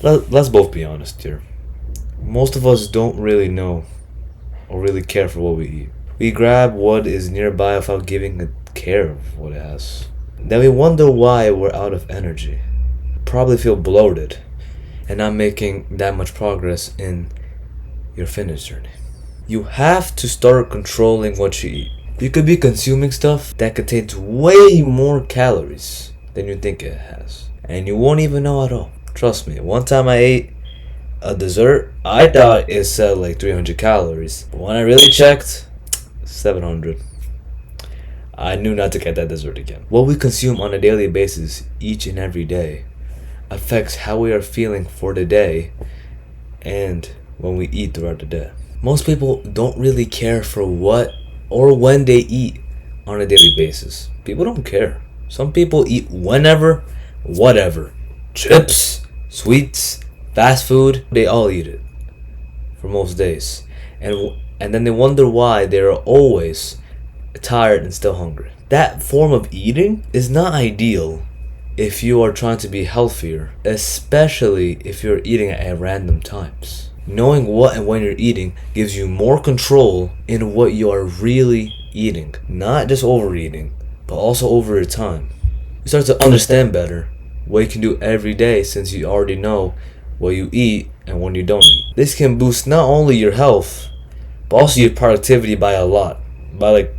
Let's both be honest here. Most of us don't really know or really care for what we eat. We grab what is nearby without giving a care of what it has. Then we wonder why we're out of energy. Probably feel bloated and not making that much progress in your fitness journey. You have to start controlling what you eat. You could be consuming stuff that contains way more calories than you think it has, and you won't even know at all. Trust me, one time I ate a dessert, I thought it said like 300 calories. But when I really checked, 700. I knew not to get that dessert again. What we consume on a daily basis, each and every day, affects how we are feeling for the day and when we eat throughout the day. Most people don't really care for what or when they eat on a daily basis. People don't care. Some people eat whenever, whatever. Chips, sweets, fast food, they all eat it for most days. And then they wonder why they're always tired and still hungry. That form of eating is not ideal if you are trying to be healthier, especially if you're eating at random times. Knowing what and when you're eating gives you more control in what you are really eating. Not just overeating, but also over your time. You start to understand better what you can do every day since you already know what you eat and when you don't eat. This can boost not only your health, but also your productivity by a lot. By like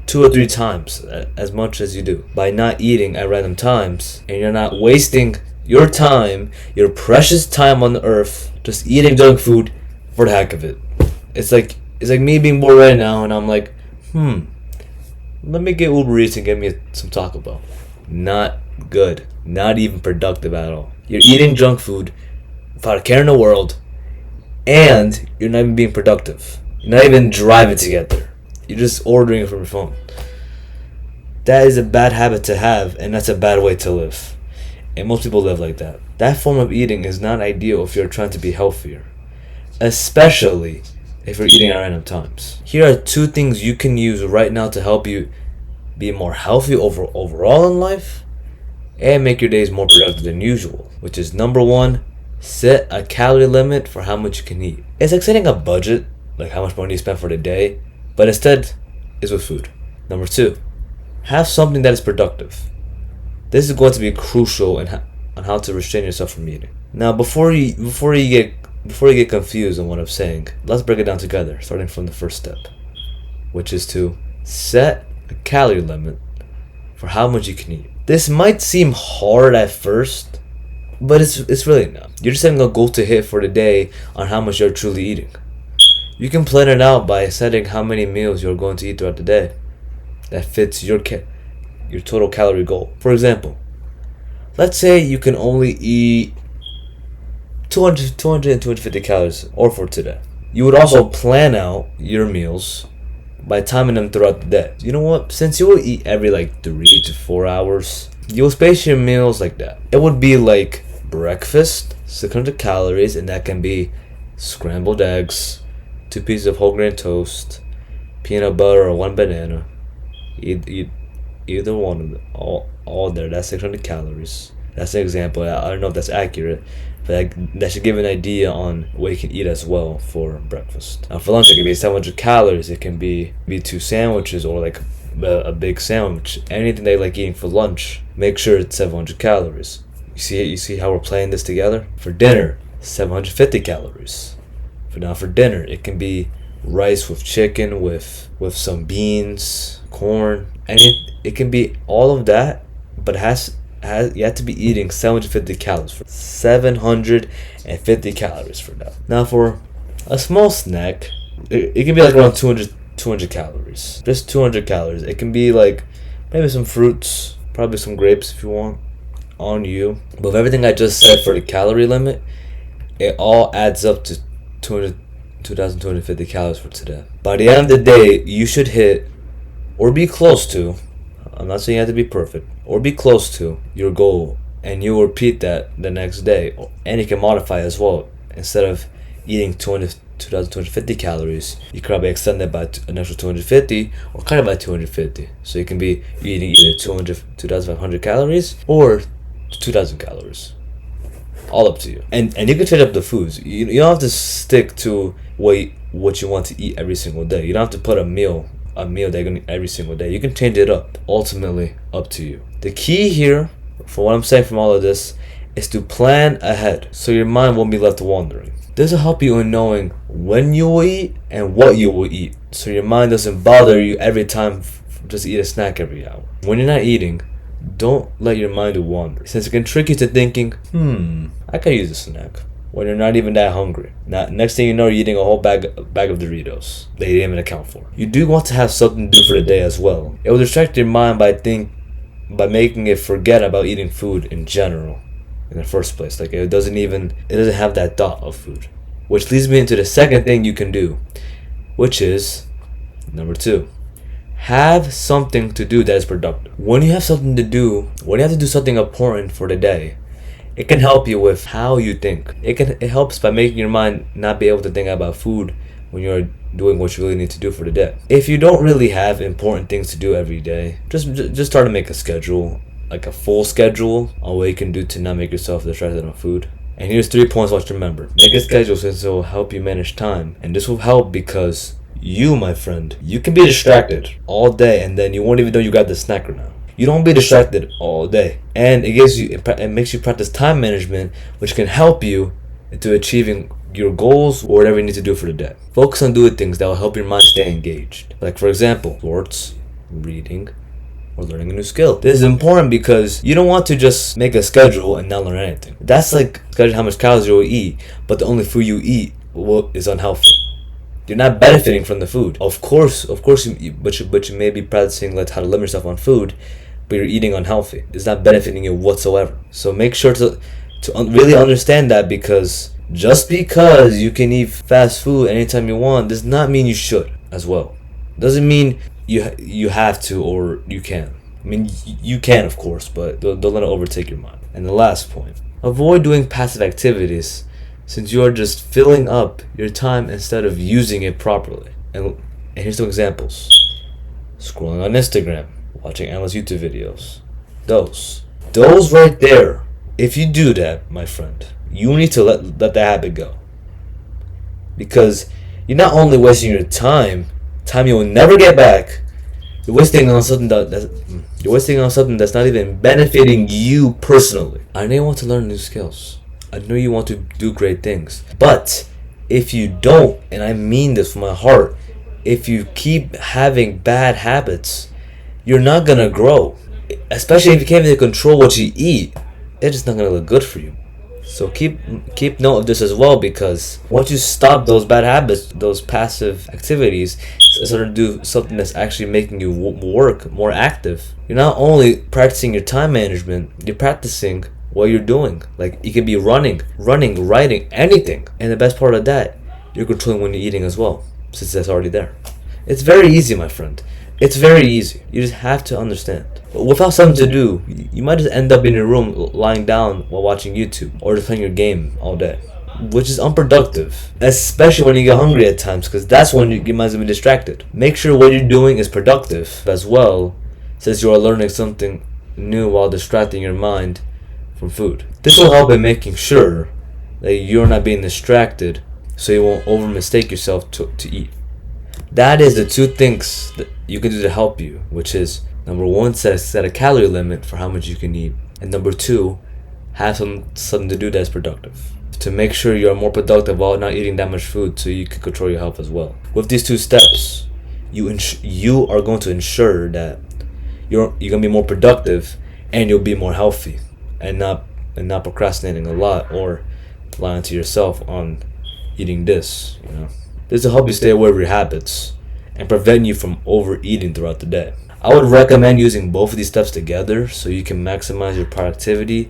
2 or 3 times as much as you do. By not eating at random times, and you're not wasting your time, your precious time on the earth, just eating junk food for the heck of it. It's like me being bored right now, and I'm like, let me get Uber Eats and get me some Taco Bell. Not good. Not even productive at all. You're eating junk food without a care in the world, and you're not even being productive. You're not even driving to get there. You're just ordering it from your phone. That is a bad habit to have, and that's a bad way to live. And most people live like that. That form of eating is not ideal if you're trying to be healthier, especially if you're eating at random times. Here are 2 things you can use right now to help you be more healthy overall in life and make your days more productive than usual, which is number 1, set a calorie limit for how much you can eat. It's like setting a budget, like how much money you spend for the day, but instead is with food. Number 2, have something that is productive. This is going to be crucial on how to restrain yourself from eating. Now, before you get confused on what I'm saying, let's break it down together, starting from the first step, which is to set a calorie limit for how much you can eat. This might seem hard at first, but it's really not. You're just setting a goal to hit for the day on how much you're truly eating. You can plan it out by setting how many meals you're going to eat throughout the day that fits your total calorie goal. For example, let's say you can only eat 200 and 250 calories or for today. You would also plan out your meals by timing them throughout the day. You know what? Since you will eat every like 3 to 4 hours, you'll space your meals like that. It would be like breakfast, 600 calories, and that can be scrambled eggs, 2 pieces of whole grain toast, peanut butter, or 1 banana. Either one of them, all there. That's 600 calories. That's an example. I don't know if that's accurate, but that should give an idea on what you can eat as well for breakfast. Now for lunch, it can be 700 calories. It can be 2 sandwiches or like a big sandwich. Anything they like eating for lunch, make sure it's 700 calories. You see how we're playing this together? For dinner, 750 calories. For dinner, it can be rice with chicken, with some beans, corn, and it can be all of that, but you have to be eating 750 calories for 750 calories for that. Now for a small snack, it can be like around 200 calories. Just 200 calories. It can be like maybe some fruits, probably some grapes if you want, on you. But with everything I just said for the calorie limit, it all adds up to 2,250 calories for today. By the end of the day, you should hit or be close to, I'm not saying you have to be perfect, or be close to your goal, and you repeat that the next day. And you can modify as well. Instead of eating 2,250 calories, you can probably extend it by an extra 250 or cut it by 250. So you can be eating either 2,500 calories or 2,000 calories. All up to you. And you can change up the foods. You don't have to stick to what you want to eat every single day. You don't have to put a meal that you're gonna eat every single day. You can change it up. Ultimately, up to you. The key here, for what I'm saying from all of this, is to plan ahead so your mind won't be left wandering. This will help you in knowing when you will eat and what you will eat, so your mind doesn't bother you every time just eat a snack every hour. When you're not eating, don't let your mind wander, since it can trick you to thinking, I could use a snack, when you're not even that hungry. Next thing you know, you're eating a whole bag of Doritos that you didn't even account for. You do want to have something to do for the day as well. It will distract your mind by making it forget about eating food in general in the first place. Like it doesn't have that thought of food. Which leads me into the second thing you can do, which is number 2. Have something to do that is productive. When you have something to do, when you have to do something important for the day, it can help you with how you think. It helps by making your mind not be able to think about food when you're doing what you really need to do for the day. If you don't really have important things to do every day, just start to make a schedule, like a full schedule on what you can do to not make yourself distracted on food. And here's 3 points what to remember. Make a schedule since it will help you manage time. And this will help because you, my friend, you can be distracted all day and then you won't even know you got the snack or not. You don't be distracted all day. And it makes you practice time management, which can help you into achieving your goals or whatever you need to do for the day. Focus on doing things that will help your mind stay engaged. Like for example, sports, reading, or learning a new skill. This is important because you don't want to just make a schedule and not learn anything. That's like scheduling how much calories you will eat, but the only food you eat is unhealthy. You're not benefiting from the food. Of course, but you may be practicing like how to limit yourself on food, but you're eating unhealthy. It's not benefiting you whatsoever. So make sure to really understand that, because just because you can eat fast food anytime you want does not mean you should as well. Doesn't mean you have to or you can. I mean, you can, of course, but don't let it overtake your mind. And the last point, avoid doing passive activities, since you are just filling up your time instead of using it properly. And here's some examples. Scrolling on Instagram, watching endless YouTube videos. Those right there. If you do that, my friend, you need to let that habit go. Because you're not only wasting your time you will never get back, you're wasting on something that's not even benefiting you personally. I know you want to learn new skills. I know you want to do great things. But if you don't, and I mean this from my heart, if you keep having bad habits, you're not gonna grow. Especially if you can't even control what you eat, it's just not gonna look good for you. So keep note of this as well, because once you stop those bad habits, those passive activities, start to do something that's actually making you work more active, you're not only practicing your time management, you're practicing what you're doing. Like you could be running, writing, anything. And the best part of that, you're controlling when you're eating as well, since that's already there. It's very easy, my friend. It's very easy. You just have to understand. But without something to do, you might just end up in your room lying down while watching YouTube or just playing your game all day, which is unproductive, especially when you get hungry at times, because that's when you might as well be distracted. Make sure what you're doing is productive as well, since you are learning something new while distracting your mind from food. This will help in making sure that you're not being distracted, so you won't over mistake yourself to eat. That is the 2 things that you can do to help you, which is number 1, set a calorie limit for how much you can eat, and number 2, have something to do that's productive, to make sure you are more productive while not eating that much food, so you can control your health as well. With these 2 steps, you are going to ensure that you're gonna be more productive and you'll be more healthy, and not procrastinating a lot or lying to yourself on eating this. This will help you stay aware of your habits and prevent you from overeating throughout the day. I would recommend using both of these steps together so you can maximize your productivity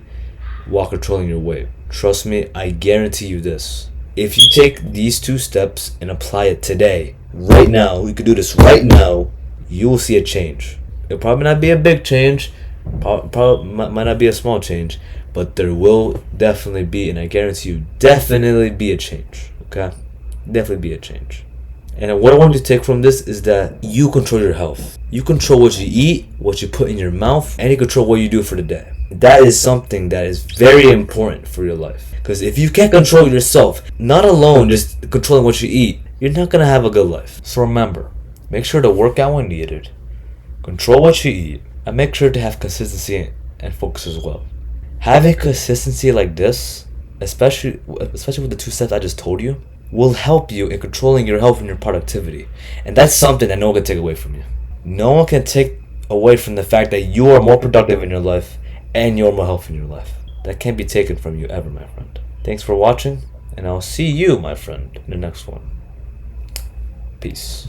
while controlling your weight. Trust me, I guarantee you this. If you take these 2 steps and apply it today, right now, you could do this right now, you will see a change. It'll probably not be a big change, probably might not be a small change, but there will definitely be, and I guarantee you, definitely be a change. Okay? Definitely be a change. And what I want you to take from this is that you control your health. You control what you eat, what you put in your mouth, and you control what you do for the day. That is something that is very important for your life. Because if you can't control yourself, not alone just controlling what you eat, you're not gonna have a good life. So remember, make sure to work out when needed, control what you eat, and make sure to have consistency and focus as well. Having consistency like this, especially with the two steps I just told you, will help you in controlling your health and your productivity. And that's something that no one can take away from you. No one can take away from the fact that you are more productive in your life and you're more healthy in your life. That can't be taken from you ever, my friend. Thanks for watching, and I'll see you, my friend, in the next one. Peace.